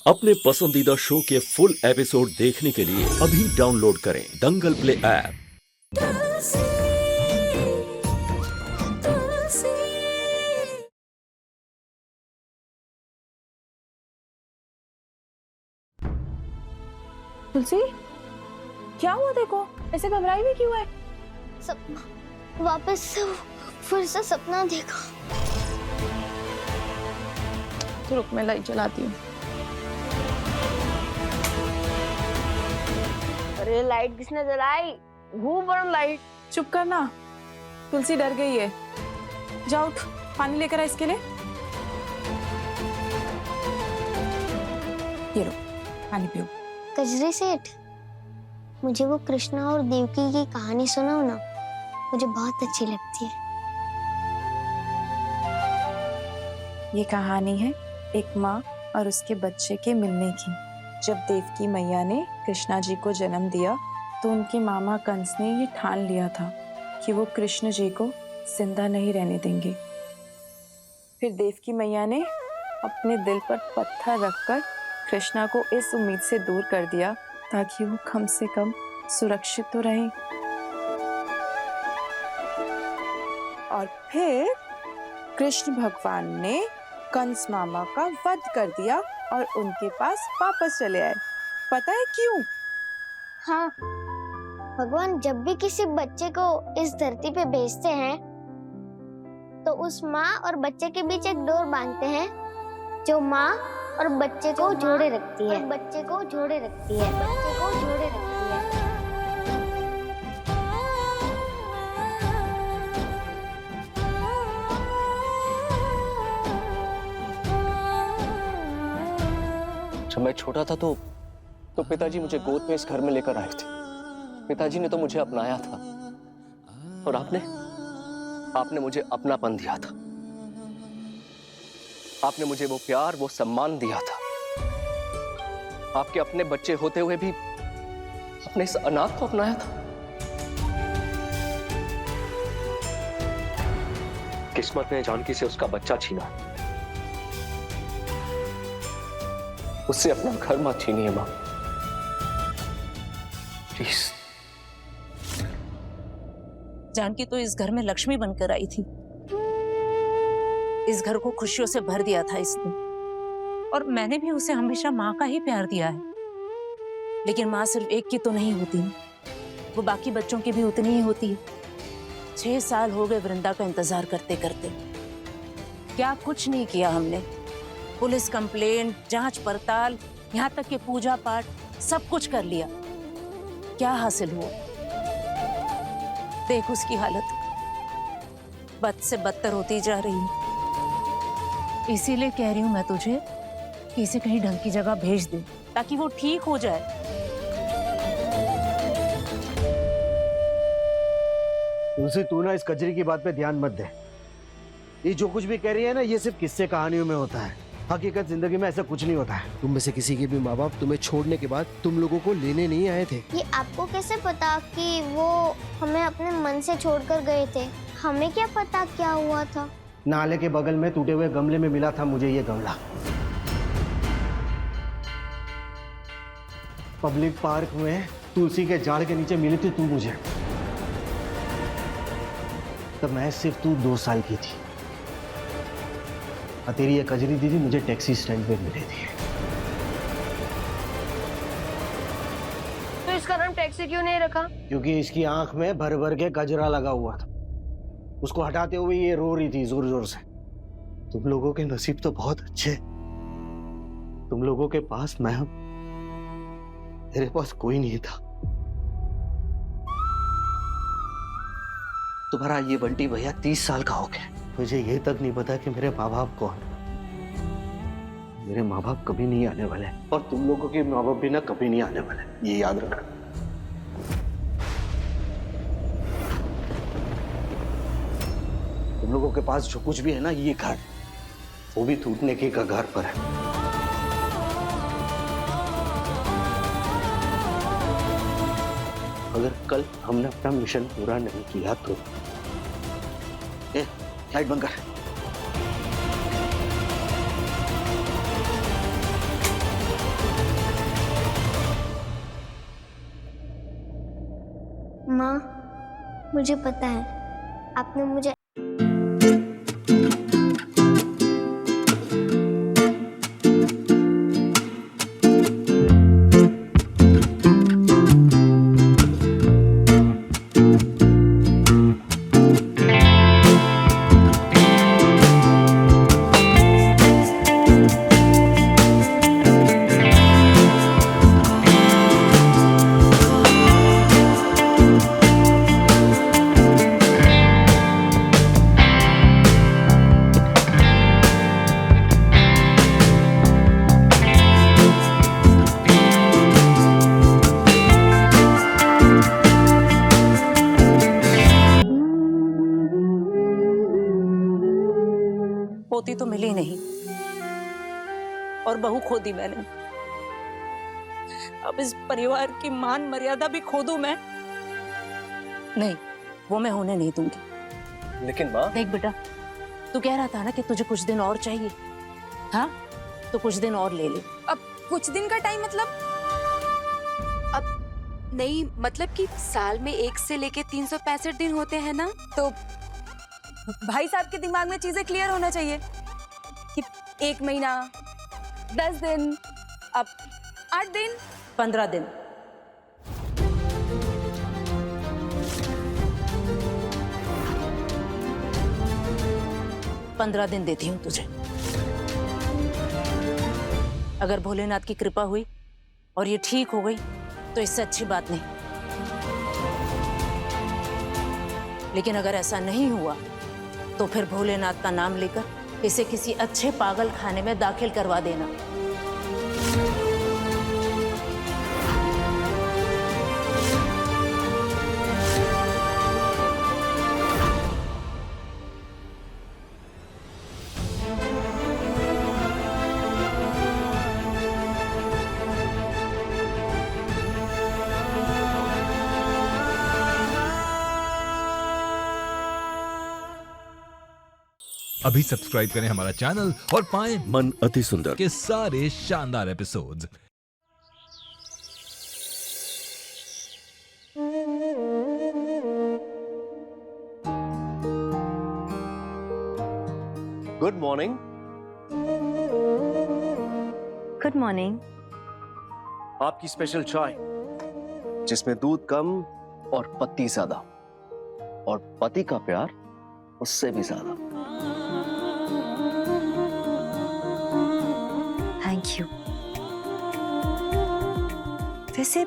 अपने पसंदीदा शो के फुल एपिसोड देखने के लिए अभी डाउनलोड करें दंगल प्ले ऐप। तुलसी, क्या हुआ? देखो ऐसे घबराई हुई क्यों है? वापस से फिर से सपना देखा। तो रुक, मैं लाइट जलाती हूँ। अरे लाइट किसने जलाई? घूम पर लाइट। चुप करना, तुलसी डर गई है। जाओ उठ, पानी लेकर आ इसके लिए। ये लो पानी पियो। कजरी सेठ, मुझे वो कृष्णा और देवकी की कहानी सुनाओ ना, मुझे बहुत अच्छी लगती है। ये कहानी है एक माँ और उसके बच्चे के मिलने की। जब देवकी मैया ने कृष्णा जी को जन्म दिया तो उनके मामा कंस ने ये ठान लिया था कि वो कृष्ण जी को जिंदा नहीं रहने देंगे। फिर देवकी मैया ने अपने दिल पर पत्थर रखकर कृष्णा को इस उम्मीद से दूर कर दिया ताकि वो कम से कम सुरक्षित तो रहे। और फिर कृष्ण भगवान ने कंस मामा का वध कर दिया और उनके पास वापस चले आए। पता है क्यों? हाँ, भगवान जब भी किसी बच्चे को इस धरती पे भेजते हैं तो उस माँ और बच्चे के बीच एक डोर बांधते हैं जो माँ और बच्चे को जोड़े रखती है। बच्चे को जोड़े रखती है। बच्चे को जोड़े रखती है। जब मैं छोटा था तो पिताजी मुझे गोद में इस घर में लेकर आए थे। पिताजी ने तो मुझे अपनाया था और आपने मुझे अपनापन दिया था। आपने मुझे वो प्यार, वो सम्मान दिया था। आपके अपने बच्चे होते हुए भी अपने इस अनाथ को अपनाया था। किस्मत ने जानकी से उसका बच्चा छीना। उससे अपना घर मत छीनिए मां, प्लीज। जानकी तो इस घर में लक्ष्मी बनकर आई थी। इस घर को खुशियों से भर दिया था इसने, और मैंने भी उसे हमेशा माँ का ही प्यार दिया है। लेकिन माँ सिर्फ एक की तो नहीं होती, वो बाकी बच्चों की भी उतनी ही होती है। 6 साल हो गए वृंदा का इंतजार करते करते। क्या कुछ नहीं किया हमने। पुलिस कंप्लेंट, जांच पड़ताल, यहाँ तक कि पूजा पाठ, सब कुछ कर लिया। क्या हासिल हुआ? देख उसकी हालत बद से बदतर होती जा रही है। इसीलिए कह रही हूं मैं तुझे कि इसे कहीं ढंग की जगह भेज दे ताकि वो ठीक हो जाए। तुलसी, तू ना इस कजरी की बात पे ध्यान मत दे। ये जो कुछ भी कह रही है ना, ये सिर्फ किस्से कहानियों में होता है। हकीकत जिंदगी में ऐसा कुछ नहीं होता है। तुम में से किसी के भी माँ बाप तुम्हें छोड़ने के बाद तुम लोगों को लेने नहीं आए थे। ये आपको कैसे पता कि वो हमें अपने मन से छोड़कर गए थे? हमें क्या पता क्या हुआ था? नाले के बगल में टूटे हुए गमले में मिला था मुझे ये गमला। पब्लिक पार्क में तुलसी के झाड़ के नीचे मिली थी तू मुझे। तब मैं सिर्फ तू 2 साल की थी और तेरी ये कजरी दीदी मुझे टैक्सी स्टैंड पे मिली थी। तो इसका नाम टैक्सी क्यों नहीं रखा? क्योंकि इसकी आंख में भर भर के गजरा लगा हुआ था। उसको हटाते हुए ये रो रही थी जोर जोर से। तुम लोगों के नसीब तो बहुत अच्छे। तुम लोगों के पास मैं हूं, मेरे पास कोई नहीं था। तुम्हारा ये बंटी भैया 30 साल का हो गया। मुझे ये तक नहीं पता कि मेरे माँ बाप कौन। मेरे माँ बाप कभी नहीं आने वाले और तुम लोगों के माँ बाप भी ना कभी नहीं आने वाले, ये याद रखना। तुम लोगों के पास जो कुछ भी है ना, ये घर, वो भी टूटने के कगार पर है। अगर कल हमने अपना मिशन पूरा नहीं किया तो लाइट बंद कर। माँ, मुझे पता है आपने मुझे पोती तो मिली नहीं और बहू खो दी मैंने। अब इस परिवार की मान मर्यादा भी खो दूं मैं? नहीं, वो मैं होने नहीं दूंगी। लेकिन माँ, देख बेटा, तू कह रहा था ना कि तुझे कुछ दिन और चाहिए, हाँ? तो कुछ दिन और ले ले। अब कुछ दिन का टाइम मतलब? अब नहीं, मतलब कि साल में 1 से लेके 365 दिन होते हैं ना, तो भाई साहब के दिमाग में चीजें क्लियर होना चाहिए कि 1 महीना, 10 दिन, अब 8 दिन, 15 दिन। पंद्रह दिन देती हूँ तुझे। अगर भोलेनाथ की कृपा हुई और ये ठीक हो गई तो इससे अच्छी बात नहीं, लेकिन अगर ऐसा नहीं हुआ तो फिर भोलेनाथ का नाम लेकर इसे किसी अच्छे पागल खाने में दाखिल करवा देना। अभी सब्सक्राइब करें हमारा चैनल और पाएं मन अति सुंदर के सारे शानदार episodes. Good morning. Good morning. आपकी स्पेशल चाय जिसमें दूध कम और पत्ती ज्यादा, और पति का प्यार उससे भी ज्यादा। Thank you. वैसे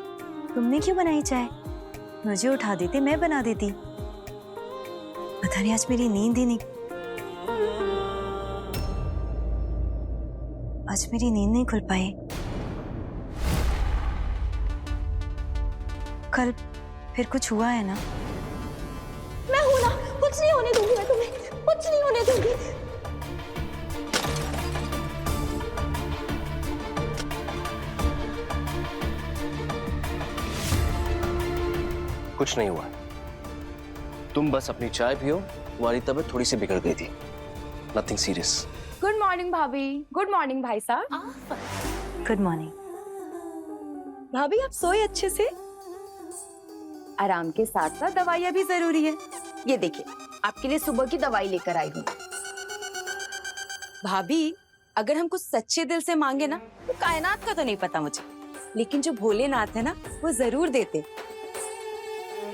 तुमने क्यों बनाई चाय? मुझे उठा देते, मैं बना देती। पता नहीं आज मेरी नींद ही नहीं, आज मेरी नींद नहीं खुल पाई। कल फिर कुछ हुआ है ना? मैं हूं ना, कुछ नहीं होने दूंगी, मैं तुम्हें कुछ नहीं होने दूंगी। कुछ नहीं हुआ, तुम बस अपनी चाय पियो। तुम्हारी तबीयत थोड़ी सी बिगड़ गई थी, नथिंग सीरियस। गुड मॉर्निंग भाभी। गुड मॉर्निंग भाई साहब। Good morning. भाभी आप सोए अच्छे से? आराम के साथ साथ दवाइयाँ भी जरूरी है। ये देखिए, आपके लिए सुबह की दवाई लेकर आई हूँ। भाभी, अगर हम कुछ सच्चे दिल से मांगे ना, तो कायनात का तो नहीं पता मुझे, लेकिन जो भोलेनाथ है ना, वो जरूर देते।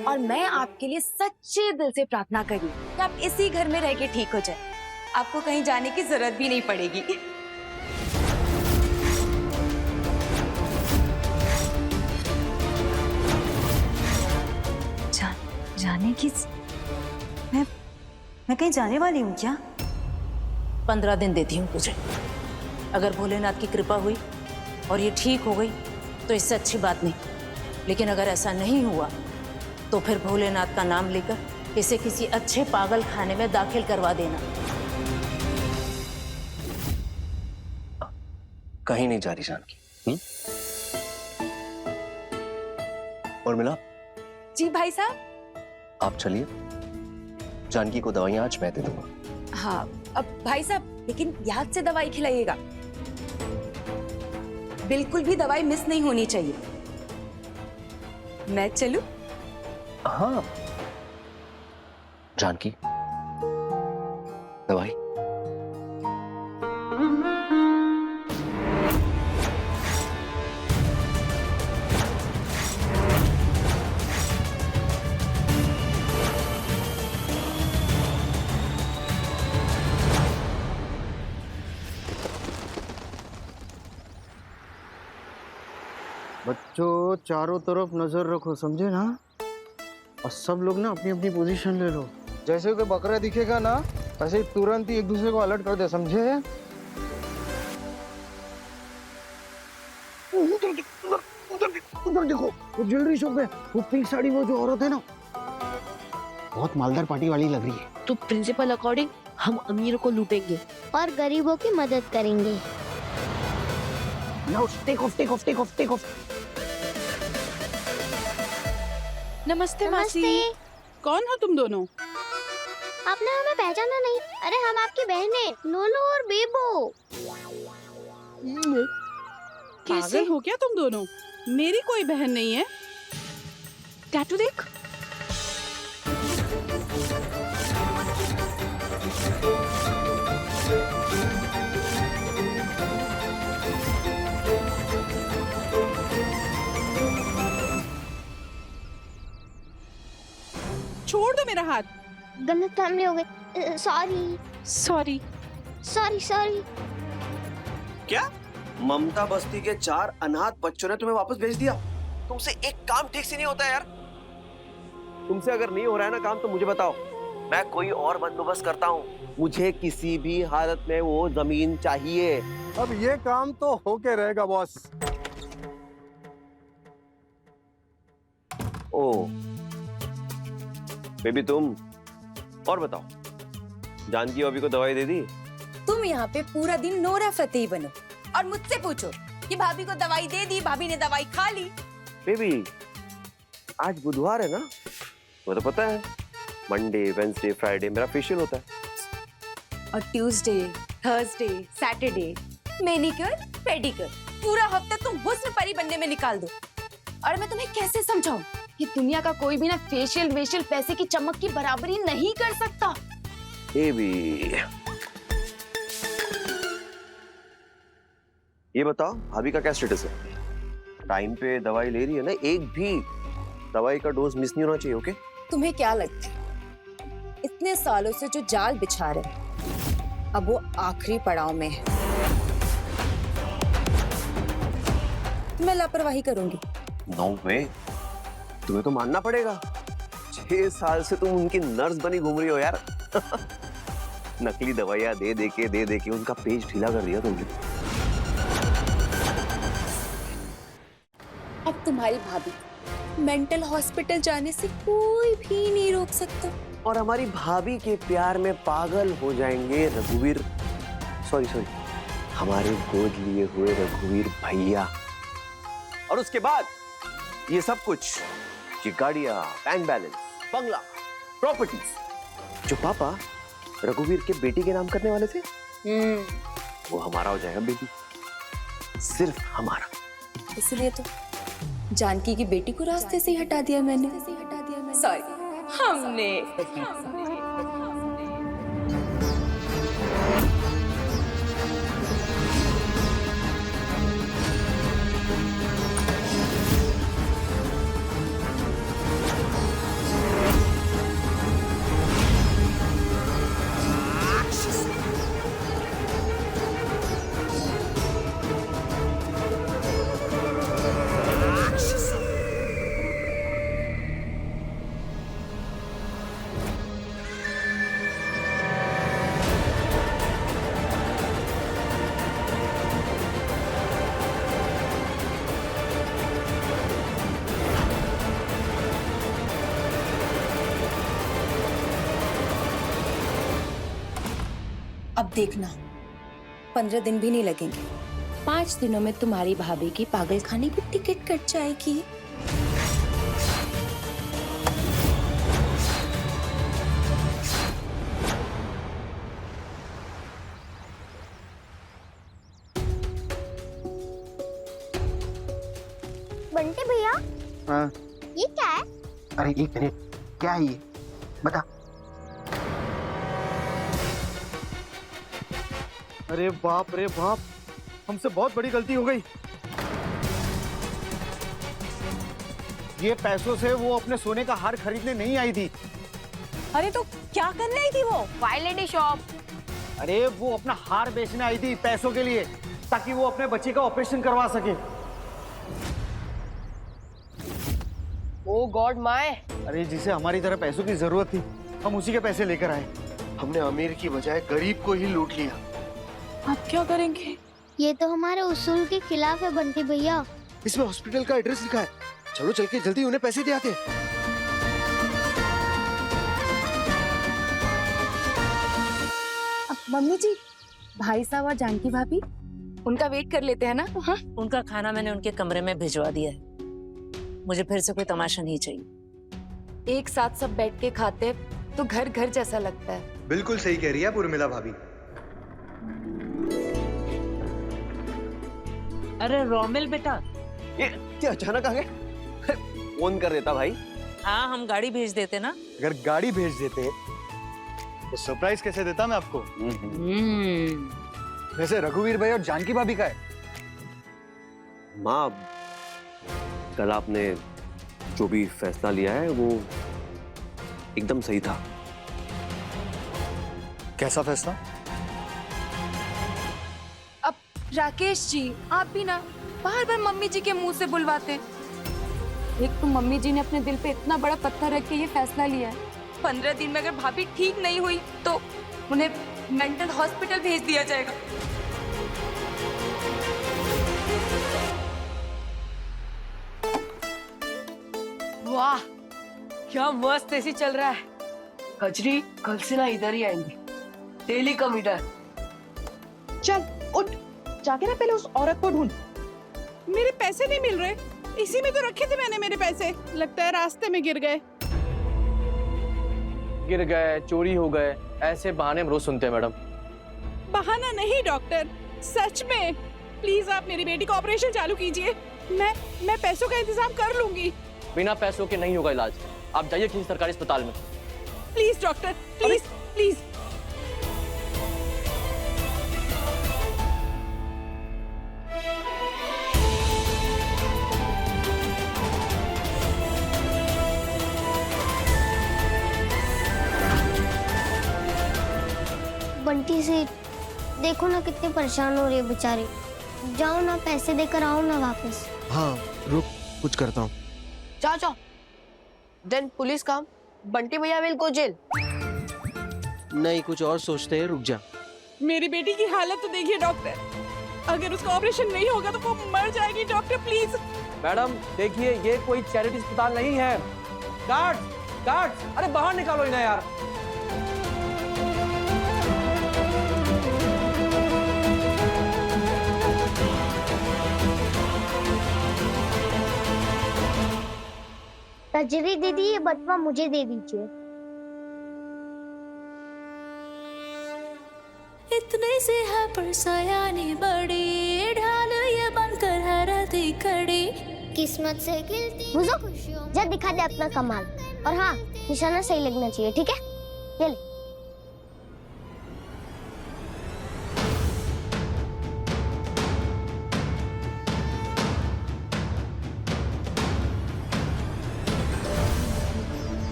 और मैं आपके लिए सच्चे दिल से प्रार्थना कर रही हूँ कि आप इसी घर में रह के ठीक हो जाए, आपको कहीं जाने की जरूरत भी नहीं पड़ेगी। जाने की? मैं कहीं जाने वाली हूँ क्या? 15 दिन देती हूँ तुझे। अगर भोलेनाथ की कृपा हुई और ये ठीक हो गई तो इससे अच्छी बात नहीं, लेकिन अगर ऐसा नहीं हुआ तो फिर भोलेनाथ का नाम लेकर इसे किसी अच्छे पागल खाने में दाखिल करवा देना। कहीं नहीं जा रही जानकी। और मिला? जी भाई साहब। आप चलिए, जानकी को दवाइयां आज मैं दे दूंगा। हाँ, अब भाई साहब, लेकिन याद से दवाई खिलाइएगा, बिल्कुल भी दवाई मिस नहीं होनी चाहिए। मैं चलूं? हाँ, जानकी, दवाई। बच्चों चारों तरफ नजर रखो, समझे ना? और सब लोग ना अपनी अपनी पोजीशन ले लो। जैसे कोई बकरा दिखेगा ना, ऐसे ही तुरंत ही एक दूसरे को अलर्ट कर दे, समझे? उधर देखो, वो ज्वेलरी शॉप है, वो पिंक साड़ी वो जो औरत है ना, बहुत मालदार पार्टी वाली लग रही है। तो प्रिंसिपल अकॉर्डिंग हम अमीरों को लूटेंगे और गरीबों की मदद करेंगे। Now take off, take off, take off, take off. नमस्ते मासी। नमस्ते। कौन हो तुम दोनों? आपने हमें पहचाना नहीं? अरे हम आपकी बहनें नोनो और बेबो। पागल हो क्या तुम दोनों? मेरी कोई बहन नहीं है। टैटू देख। छोड़ दो मेरा हाथ। गलतफहमी हो गई। Sorry sorry. Sorry sorry. क्या ममता बस्ती के 4 अनाथ बच्चों ने तुम्हें वापस भेज दिया? तुमसे एक काम ठीक से नहीं होता यार। तुमसे अगर नहीं हो रहा है ना काम तो मुझे बताओ, मैं कोई और बंदोबस्त करता हूँ। मुझे किसी भी हालत में वो जमीन चाहिए। अब ये काम तो होके रहेगा बॉस। ओ बेबी तुम और बताओ, जानकी भाभी को दवाई दे दी? तुम यहाँ पे पूरा दिन नोरा फतेही बनो और मुझसे पूछो कि भाभी को दवाई दे दी, भाभी ने दवाई खा ली। बेबी आज बुधवार है ना, वो तो पता है मंडे वेंसडे फ्राइडे मेरा फेशियल होता है। और Tuesday Thursday Saturday manicure pedicure, पूरा हफ्ता तुम हुस्न परी बनने में निकाल दो। और मैं तुम्हें कैसे समझाऊं कि दुनिया का कोई भी ना फेशियल वेशियल पैसे की चमक की बराबरी नहीं कर सकता। बेबी ये बताओ भाभी का क्या स्टेटस है? टाइम पे दवाई ले रही है ना? एक भी दवाई का डोज मिस नहीं होना चाहिए। ओके? तुम्हें क्या लगता है इतने सालों से जो जाल बिछा रहे अब वो आखिरी पड़ाव में है? मैं लापरवाही करूंगी? नो वे, तुम्हें तो मानना पड़ेगा। 6 साल से तुम उनकी नर्स बनी घूम रही हो यार। नकली दवाइयां दे दे के उनका पेज ढीला कर दिया तुमने। अब तुम्हारी भाभी मेंटल हॉस्पिटल जाने से कोई भी नहीं रोक सकता। और हमारी भाभी के प्यार में पागल हो जाएंगे रघुवीर, सॉरी हमारे गोद लिए हुए रघुवीर भैया। और उसके बाद ये सब कुछ, ये गाड़ियां, बैंक बैलेंस, बंगला, प्रॉपर्टीज जो पापा रघुवीर के बेटी के नाम करने वाले थे, वो हमारा हो जाएगा बेटी, सिर्फ हमारा। इसलिए तो जानकी की बेटी को रास्ते से ही हटा दिया मैंने। सॉरी, हमने। अब देखना 15 दिन भी नहीं लगेंगे, 5 दिनों में तुम्हारी भाभी की पागलखाने की टिकट कट जाएगी। बंटे भैया, हाँ ये क्या है? अरे एक मिनट, क्या है ये बता। अरे बाप रे बाप, हमसे बहुत बड़ी गलती हो गई। ये पैसों से वो अपने सोने का हार खरीदने नहीं आई थी। अरे तो क्या करने आई थी वो? वायलेटी शॉप। अरे वो अपना हार बेचने आई थी पैसों के लिए, ताकि वो अपने बच्चे का ऑपरेशन करवा सके। ओ गॉड माय। अरे जिसे हमारी तरह पैसों की जरूरत थी, हम उसी के पैसे लेकर आए। हमने अमीर की बजाय गरीब को ही लूट लिया। आप क्या करेंगे? ये तो हमारे उसूल के खिलाफ है बंटी भैया। इसमें हॉस्पिटल का एड्रेस लिखा है, चलो चल के जल्दी उन्हें पैसे दे आते हैं। मम्मी जी, भाई साहब और जानकी भाभी, उनका वेट कर लेते हैं ना? हाँ? उनका खाना मैंने उनके कमरे में भिजवा दिया है। मुझे फिर से कोई तमाशा नहीं चाहिए। एक साथ सब बैठ के खाते तो घर घर जैसा लगता है। बिल्कुल सही कह रही है उर्मिला भाभी। अरे रोमिल बेटा, ये अचानक आ गए? फोन कर देता भाई। हाँ, हम गाड़ी भेज देते ना। अगर गाड़ी भेज देते तो सरप्राइज कैसे देता मैं आपको। वैसे रघुवीर भाई और जानकी भाभी का है? माँ, कल आपने जो भी फैसला लिया है वो एकदम सही था। कैसा फैसला? अब राकेश जी, आप भी ना बार बार मम्मी जी के मुंह से बुलवाते। एक तो मम्मी जी ने अपने दिल पे इतना बड़ा पत्थर रख के ये फैसला लिया है, 15 दिन में अगर भाभी ठीक नहीं हुई तो उन्हें मेंटल हॉस्पिटल भेज दिया जाएगा। वाह, क्या मस्त एसी चल रहा है। कजरी कल से ना इधर ही आएंगे, डेली का मीटर। चल उठ, जाके ना पहले उस औरत को ढूंढ। मेरे पैसे नहीं मिल रहे, इसी में तो रखे थे मैंने मेरे पैसे। लगता है रास्ते में गिर गए। गिर गए, चोरी हो गए, ऐसे बहाने हम रोज सुनते हैं मैडम। बहाना नहीं डॉक्टर, सच में। प्लीज आप मेरी बेटी का ऑपरेशन चालू कीजिए। मैं पैसों का इंतजाम कर लूंगी। बिना पैसों के नहीं होगा इलाज। आप जाइए किसी सरकारी अस्पताल में। Please doctor, please please. Bunty से देखो ना कितने परेशान हो रही है बेचारी। जाओ ना, पैसे देकर आओ ना वापस। हाँ रुक, कुछ करता हूँ। जाओ जाओ। देन पुलिस काम, बंटी भैया विल गो जेल। नहीं, कुछ और सोचते हैं, रुक जा। मेरी बेटी की हालत तो देखिए डॉक्टर। अगर उसका ऑपरेशन नहीं होगा तो वो मर जाएगी। Doctor please. मैडम देखिए, ये कोई चैरिटी अस्पताल नहीं है। गार्ड्स, गार्ड्स, अरे बाहर निकालो इन्हें यार। कजरी दीदी, ये बटवा मुझे दे दीजिए। इतने से है परसायानी बड़ी, ढाल ये बनकर हरती खड़ी। किस्मत से खिलती जा, दिखा दे अपना कमाल। और हाँ, निशाना सही लगना चाहिए, ठीक है? ये ले।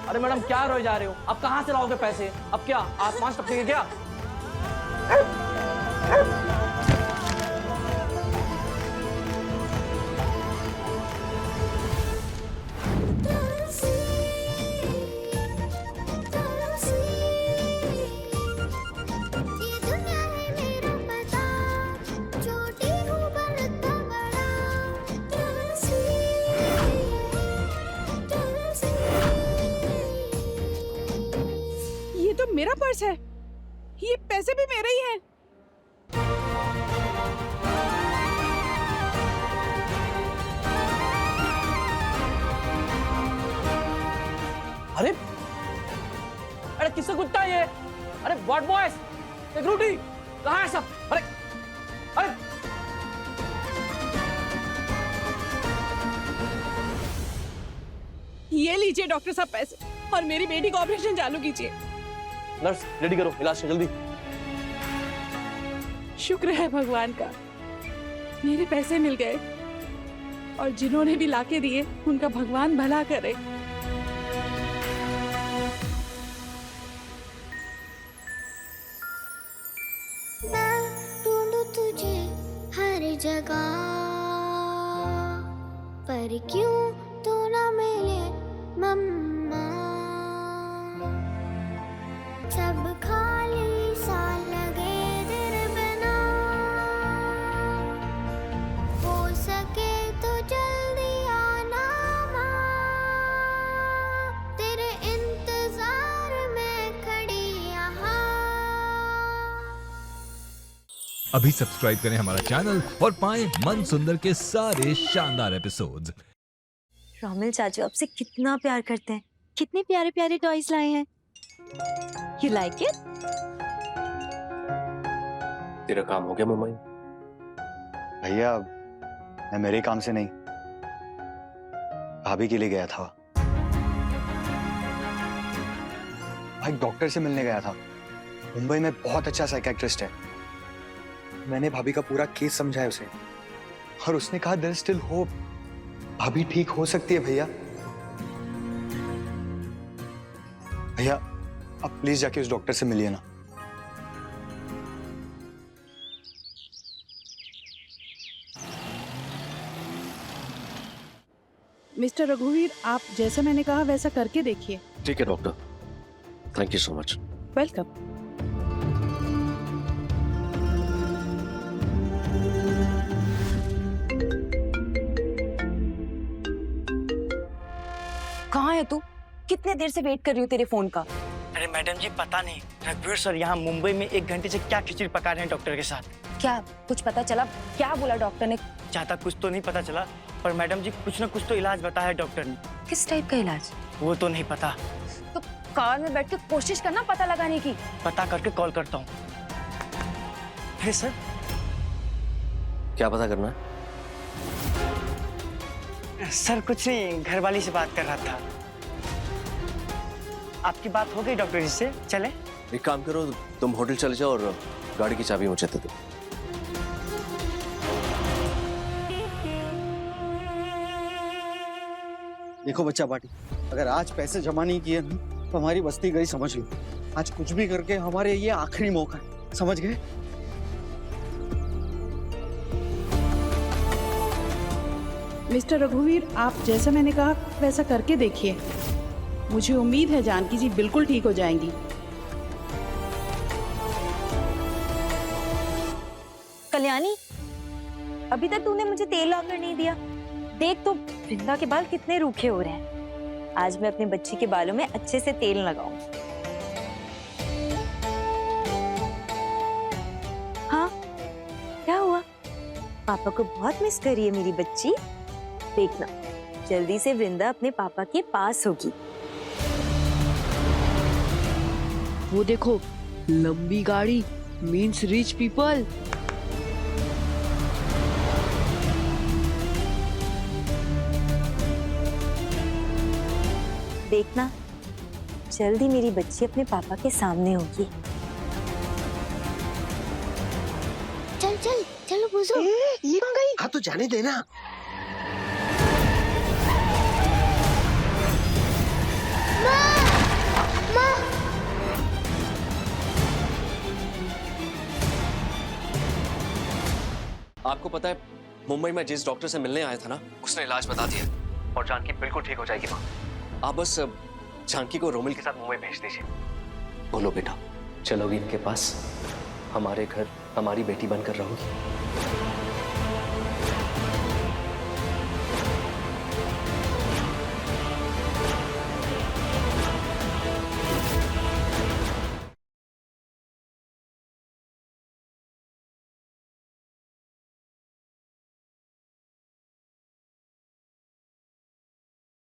अरे मैडम क्या रोए जा रहे हो? अब कहाँ से लाओगे पैसे? अब क्या आसमान टपकेंगे क्या? ये तो मेरा पर्स है। ये पैसे भी मेरे ही हैं। अरे अरे किसका कुत्ता है ये? अरे व्हाट बॉयज, सिक्योरिटी कहाँ है सब? अरे अरे ये लीजिए डॉक्टर साहब पैसे, और मेरी बेटी का ऑपरेशन चालू कीजिए। नर्स रेडी करो, इलाज का जल्दी। शुक्र है भगवान का, मेरे पैसे मिल गए, और जिन्होंने भी लाके दिए उनका भगवान भला करे। ढूंढूं तुझे हर जगह, पर क्यों तू ना मिले मम्मा। सब खाली सा लगे दिल बिना, हो सके तो जल्दी आना माँ, तेरे इंतजार में खड़ी यहाँ। अभी सब्सक्राइब करें हमारा चैनल और पाएं मन सुंदर के सारे शानदार एपिसोड्स। रोमिल चाचू आपसे कितना प्यार करते हैं, कितने प्यारे प्यारे टॉयज लाए हैं। You like it? तेरा काम हो गया मुंबई? भैया मैं मेरे काम से नहीं, भाभी के लिए गया था। भाई डॉक्टर से मिलने गया था। मुंबई में बहुत अच्छा साइकियाट्रिस्ट है। मैंने भाभी का पूरा केस समझाया उसे, और उसने कहा देयर इज स्टिल होप, भाभी ठीक हो सकती है। भैया भैया आप प्लीज जाके उस डॉक्टर से मिलिए ना। मिस्टर रघुवीर, आप जैसा मैंने कहा वैसा करके देखिए। ठीक है doctor, thank you so much. Welcome. कहाँ है तू? कितने देर से वेट कर रही हूँ तेरे फोन का। अरे मैडम जी पता नहीं, रघुवीर सर यहाँ मुंबई में 1 घंटे से क्या खिचड़ी पका रहे हैं डॉक्टर के साथ। क्या कुछ पता चला? क्या बोला डॉक्टर ने? ज्यादा कुछ तो नहीं पता चला, पर मैडम जी कुछ ना कुछ तो इलाज बताया डॉक्टर ने। किस टाइप का इलाज? वो तो नहीं पता। तो कार में बैठ के कोशिश करना पता लगाने की। पता करके कॉल करता हूँ। अरे सर क्या पता करना है? सर कुछ नहीं, घरवाली से बात कर रहा था। आपकी बात हो गई डॉक्टर जी से? चले? एक काम करो, तुम होटल चले जाओ और गाड़ी की चाबी मुझे दे दो। देखो बच्चा पार्टी, अगर आज पैसे जमा नहीं किए ना तो हमारी बस्ती गई समझ लो। आज कुछ भी करके हमारे ये आखिरी मौका है, समझ गए? मिस्टर रघुवीर, आप जैसा मैंने कहा वैसा करके देखिए। मुझे उम्मीद है जानकी जी बिल्कुल ठीक हो जाएंगी। कल्याणी, अभी तक तूने मुझे तेल लाकर नहीं दिया। देख तो वृंदा के बाल कितने रूखे हो रहे हैं। आज मैं अपने बच्ची के बालों में अच्छे से तेल लगाऊं। हाँ, क्या हुआ? पापा को बहुत मिस कर रही है मेरी बच्ची। देखना, जल्दी से वृंदा अपने पापा के पास होगी। वो देखो, लंबी गाड़ी मीन्स रिच पीपल। देखना, जल्दी मेरी बच्ची अपने पापा के सामने होगी। चल चल चलो बुझो। ये कहाँ गई? हाँ तो जाने देना। आपको पता है, मुंबई में जिस डॉक्टर से मिलने आया था ना, उसने इलाज बता दिया और जानकी बिल्कुल ठीक हो जाएगी माँ। आप बस जानकी को रोमिल के साथ मुंबई भेज दीजिए। बोलो बेटा, चलोगी इनके पास? हमारे घर हमारी बेटी बनकर रहोगी।